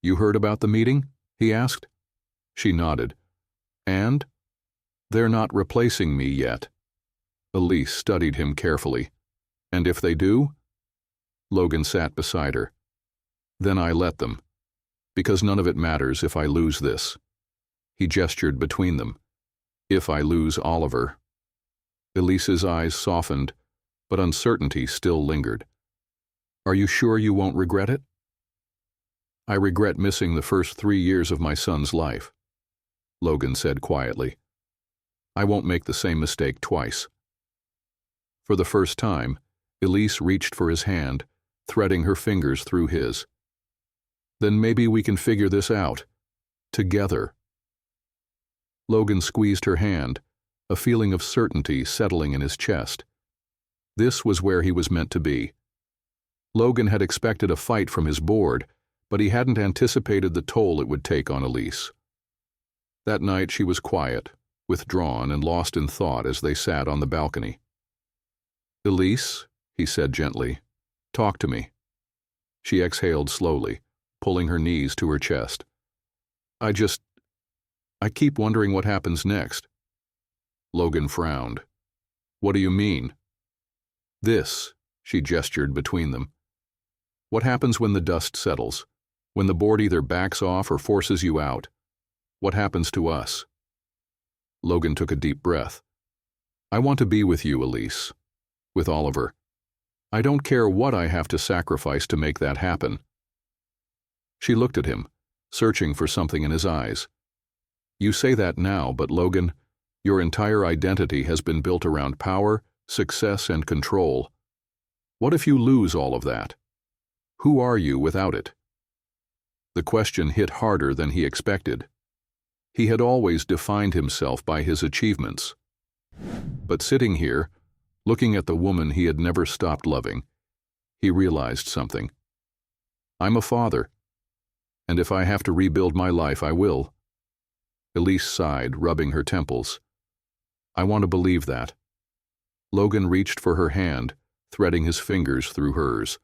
You heard about the meeting? He asked. She nodded. And? They're not replacing me yet. Elise studied him carefully. And if they do? Logan sat beside her. Then I let them. Because none of it matters if I lose this. He gestured between them. If I lose Oliver. Elise's eyes softened, but uncertainty still lingered. Are you sure you won't regret it? I regret missing the first 3 years of my son's life, Logan said quietly. I won't make the same mistake twice. For the first time, Elise reached for his hand, threading her fingers through his. Then maybe we can figure this out. Together. Logan squeezed her hand, a feeling of certainty settling in his chest. This was where he was meant to be. Logan had expected a fight from his board, but he hadn't anticipated the toll it would take on Elise. That night she was quiet, withdrawn and lost in thought as they sat on the balcony. Elise, he said gently, talk to me. She exhaled slowly, pulling her knees to her chest. I keep wondering what happens next. Logan frowned. What do you mean? This, she gestured between them. What happens when the dust settles? When the board either backs off or forces you out? What happens to us? Logan took a deep breath. I want to be with you, Elise. With Oliver. I don't care what I have to sacrifice to make that happen. She looked at him, searching for something in his eyes. You say that now, but Logan, your entire identity has been built around power, success, and control. What if you lose all of that? Who are you without it? The question hit harder than he expected. He had always defined himself by his achievements. But sitting here, looking at the woman he had never stopped loving, he realized something. I'm a father, and if I have to rebuild my life, I will. Elise sighed, rubbing her temples. I want to believe that. Logan reached for her hand, threading his fingers through hers.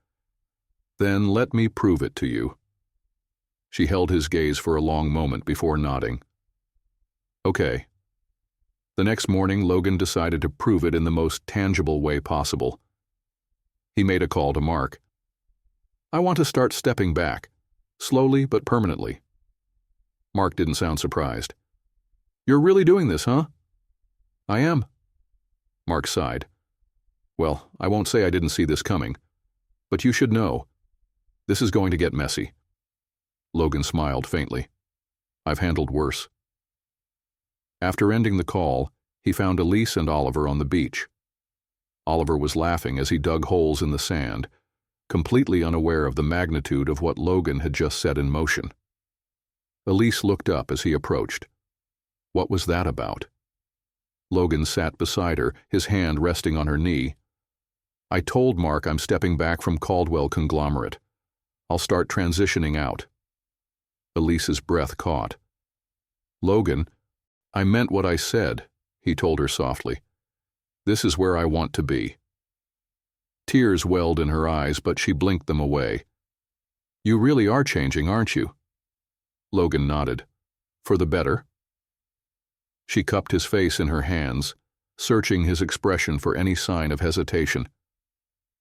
Then let me prove it to you. She held his gaze for a long moment before nodding. Okay. The next morning, Logan decided to prove it in the most tangible way possible. He made a call to Mark. I want to start stepping back, slowly but permanently. Mark didn't sound surprised. You're really doing this, huh? I am. Mark sighed. Well, I won't say I didn't see this coming, but you should know. This is going to get messy. Logan smiled faintly. I've handled worse. After ending the call, he found Elise and Oliver on the beach. Oliver was laughing as he dug holes in the sand, completely unaware of the magnitude of what Logan had just set in motion. Elise looked up as he approached. What was that about? Logan sat beside her, his hand resting on her knee. I told Mark I'm stepping back from Caldwell Conglomerate. I'll start transitioning out. Elise's breath caught. Logan, I meant what I said, he told her softly. This is where I want to be. Tears welled in her eyes, but she blinked them away. You really are changing, aren't you? Logan nodded. For the better? She cupped his face in her hands, searching his expression for any sign of hesitation.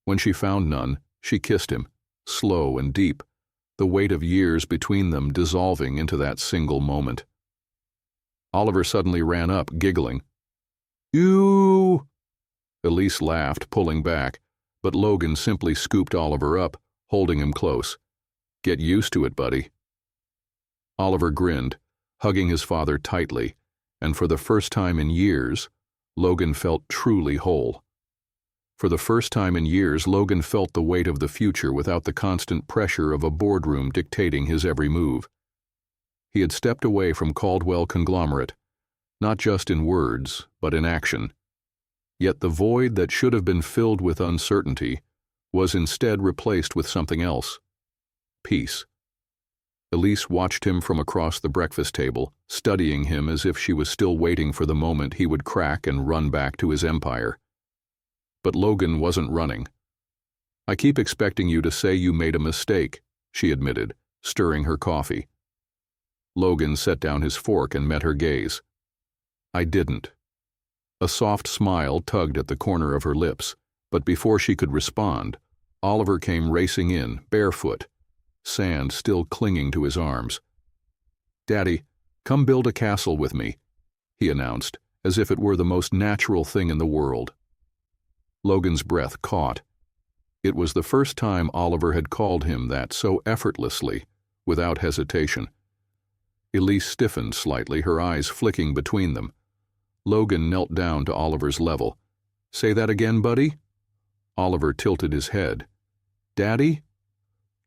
When she found none, she kissed him, slow and deep, the weight of years between them dissolving into that single moment. Oliver suddenly ran up, giggling. You! Elise laughed, pulling back, but Logan simply scooped Oliver up, holding him close. Get used to it, buddy. Oliver grinned, hugging his father tightly, and for the first time in years, Logan felt truly whole. For the first time in years, Logan felt the weight of the future without the constant pressure of a boardroom dictating his every move. He had stepped away from Caldwell Conglomerate, not just in words, but in action. Yet the void that should have been filled with uncertainty was instead replaced with something else. Peace. Elise watched him from across the breakfast table, studying him as if she was still waiting for the moment he would crack and run back to his empire. But Logan wasn't running. I keep expecting you to say you made a mistake, she admitted, stirring her coffee. Logan set down his fork and met her gaze. I didn't. A soft smile tugged at the corner of her lips, but before she could respond, Oliver came racing in, barefoot, sand still clinging to his arms. "Daddy, come build a castle with me," he announced, as if it were the most natural thing in the world. Logan's breath caught. It was the first time Oliver had called him that so effortlessly, without hesitation. Elise stiffened slightly, her eyes flicking between them. Logan knelt down to Oliver's level. "Say that again, buddy?" Oliver tilted his head. "Daddy?"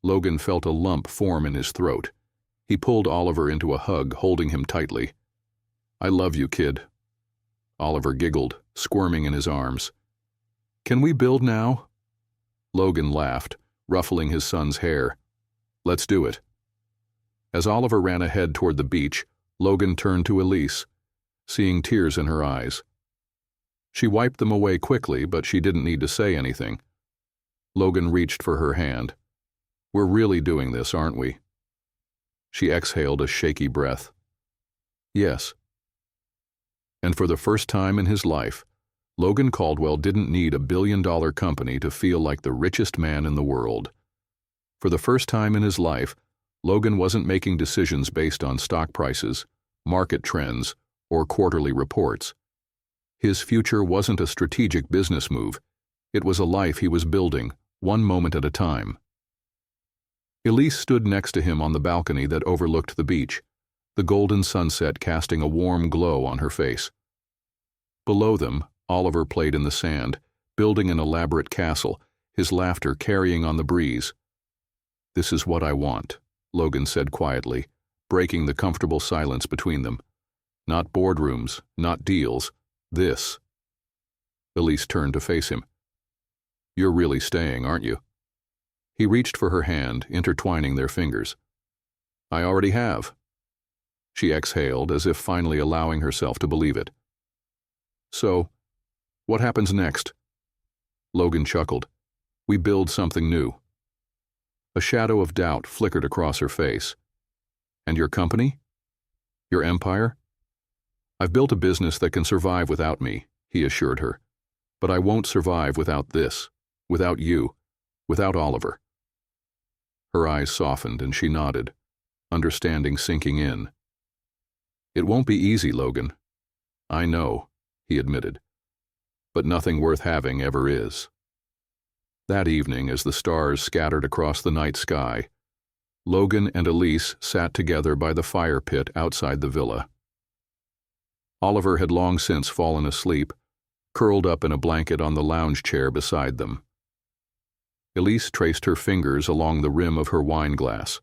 Logan felt a lump form in his throat. He pulled Oliver into a hug, holding him tightly. "I love you, kid." Oliver giggled, squirming in his arms. "Can we build now?" Logan laughed, ruffling his son's hair. "Let's do it." As Oliver ran ahead toward the beach, Logan turned to Elise, seeing tears in her eyes. She wiped them away quickly, but she didn't need to say anything. Logan reached for her hand. "We're really doing this, aren't we?" She exhaled a shaky breath. "Yes." And for the first time in his life, Logan Caldwell didn't need a billion-dollar company to feel like the richest man in the world. For the first time in his life, Logan wasn't making decisions based on stock prices, market trends, or quarterly reports. His future wasn't a strategic business move. It was a life he was building, one moment at a time. Elise stood next to him on the balcony that overlooked the beach, the golden sunset casting a warm glow on her face. Below them, Oliver played in the sand, building an elaborate castle, his laughter carrying on the breeze. "This is what I want," Logan said quietly, breaking the comfortable silence between them. "Not boardrooms, not deals. This." Elise turned to face him. "You're really staying, aren't you?" He reached for her hand, intertwining their fingers. "I already have." She exhaled, as if finally allowing herself to believe it. "So, what happens next?" Logan chuckled. "We build something new." A shadow of doubt flickered across her face. "And your company? Your empire?" "I've built a business that can survive without me," he assured her. "But I won't survive without this, without you, without Oliver." Her eyes softened and she nodded, understanding sinking in. "It won't be easy, Logan." "I know," he admitted. "But nothing worth having ever is." That evening, as the stars scattered across the night sky, Logan and Elise sat together by the fire pit outside the villa. Oliver had long since fallen asleep, curled up in a blanket on the lounge chair beside them. Elise traced her fingers along the rim of her wine glass.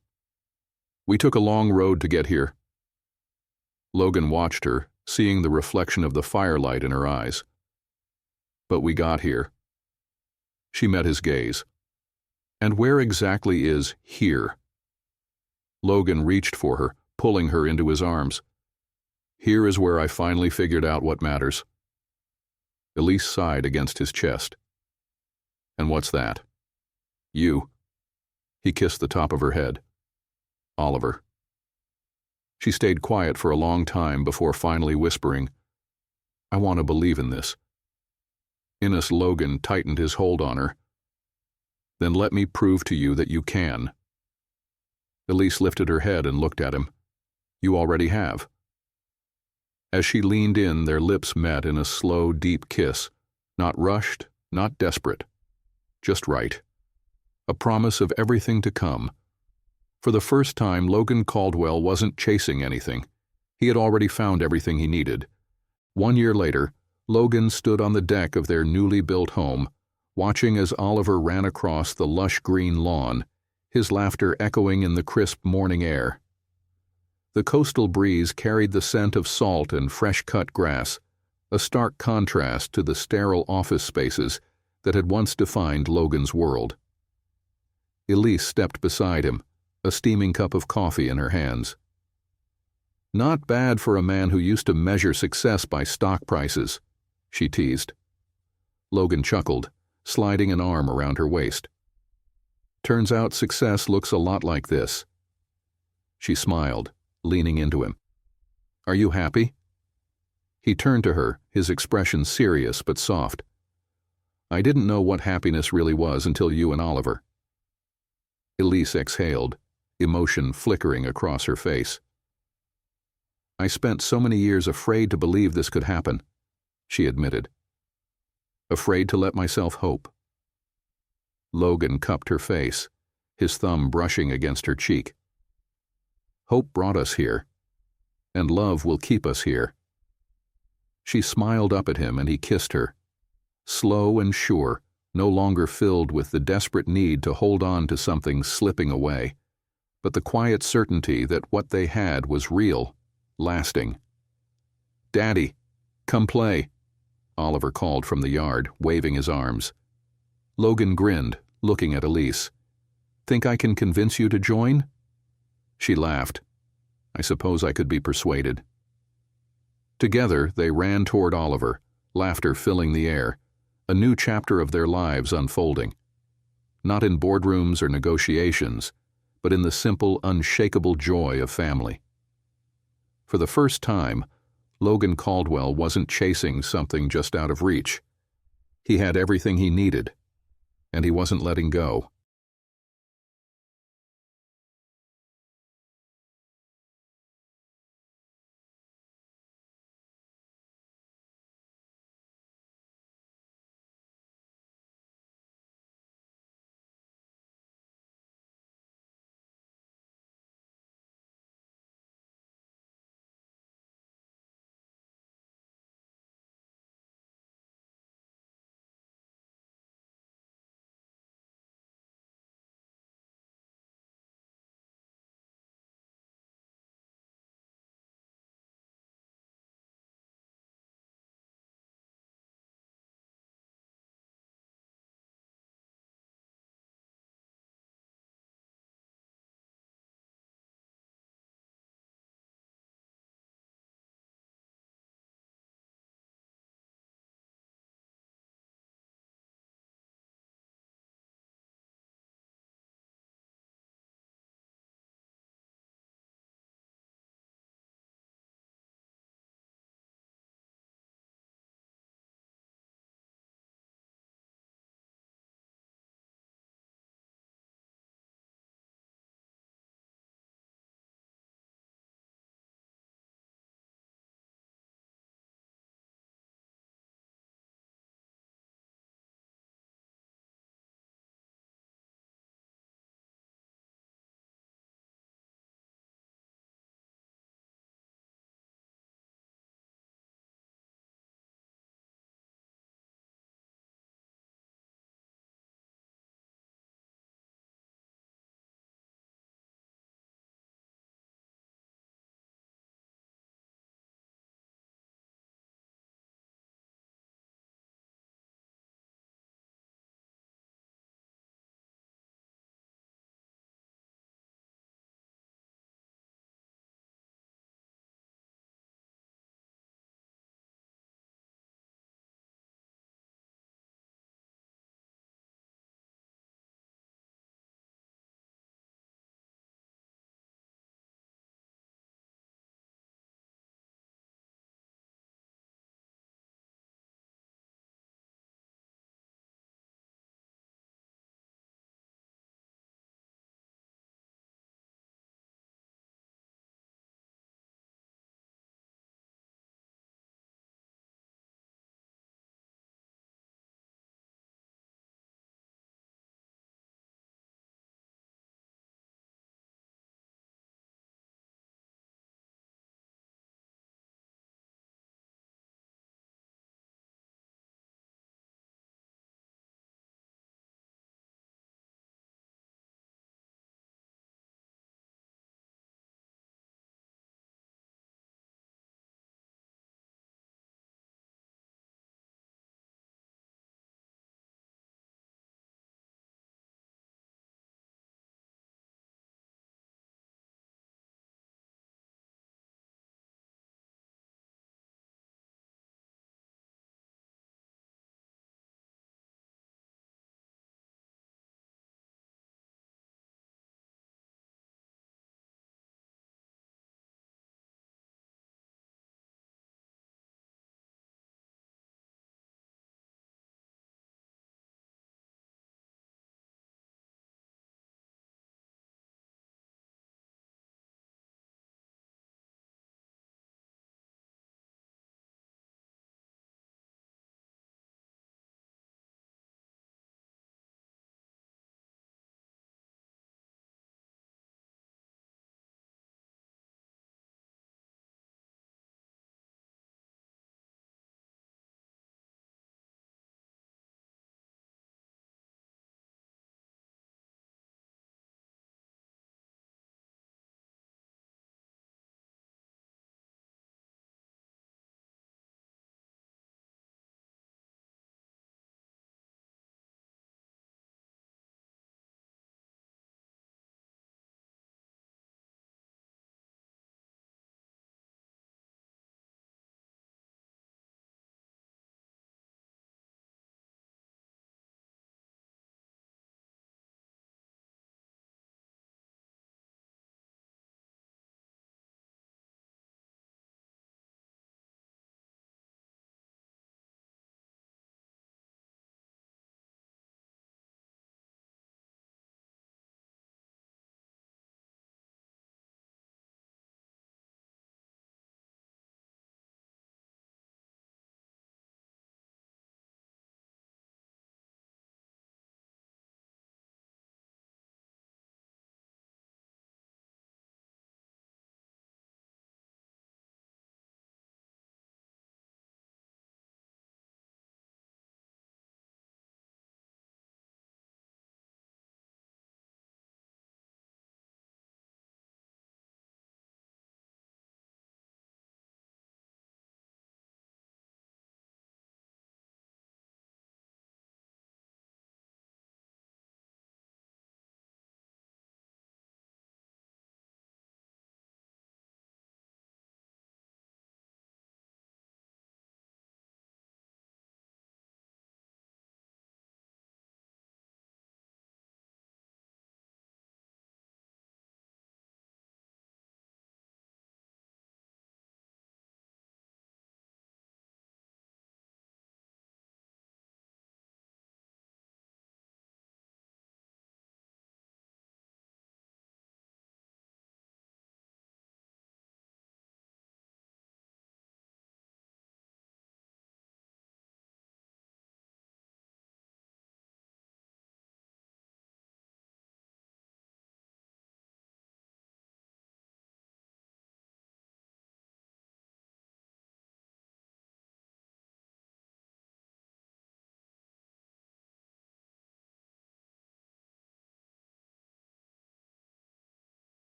"We took a long road to get here." Logan watched her, seeing the reflection of the firelight in her eyes. "But we got here." She met his gaze. "And where exactly is here?" Logan reached for her, pulling her into his arms. "Here is where I finally figured out what matters." Elise sighed against his chest. "And what's that?" "You." He kissed the top of her head. "Oliver." She stayed quiet for a long time before finally whispering, "I want to believe in this." Innes Logan tightened his hold on her. "Then let me prove to you that you can." Elise lifted her head and looked at him. "You already have." As she leaned in, their lips met in a slow, deep kiss, not rushed, not desperate, just right. A promise of everything to come. For the first time, Logan Caldwell wasn't chasing anything. He had already found everything he needed. 1 year later, Logan stood on the deck of their newly built home, watching as Oliver ran across the lush green lawn, his laughter echoing in the crisp morning air. The coastal breeze carried the scent of salt and fresh-cut grass, a stark contrast to the sterile office spaces that had once defined Logan's world. Elise stepped beside him, a steaming cup of coffee in her hands. "Not bad for a man who used to measure success by stock prices," she teased. Logan chuckled, sliding an arm around her waist. "Turns out success looks a lot like this." She smiled, leaning into him. "Are you happy?" He turned to her, his expression serious but soft. "I didn't know what happiness really was until you and Oliver." Elise exhaled, emotion flickering across her face. "I spent so many years afraid to believe this could happen," she admitted. "Afraid to let myself hope." Logan cupped her face, his thumb brushing against her cheek. "Hope brought us here, and love will keep us here." She smiled up at him and he kissed her, slow and sure, no longer filled with the desperate need to hold on to something slipping away, but the quiet certainty that what they had was real, lasting. "Daddy, come play," Oliver called from the yard, waving his arms. Logan grinned, looking at Elise. "Think I can convince you to join?" She laughed. "I suppose I could be persuaded." Together, they ran toward Oliver, laughter filling the air, a new chapter of their lives unfolding. Not in boardrooms or negotiations, but in the simple, unshakable joy of family. For the first time, Logan Caldwell wasn't chasing something just out of reach. He had everything he needed, and he wasn't letting go.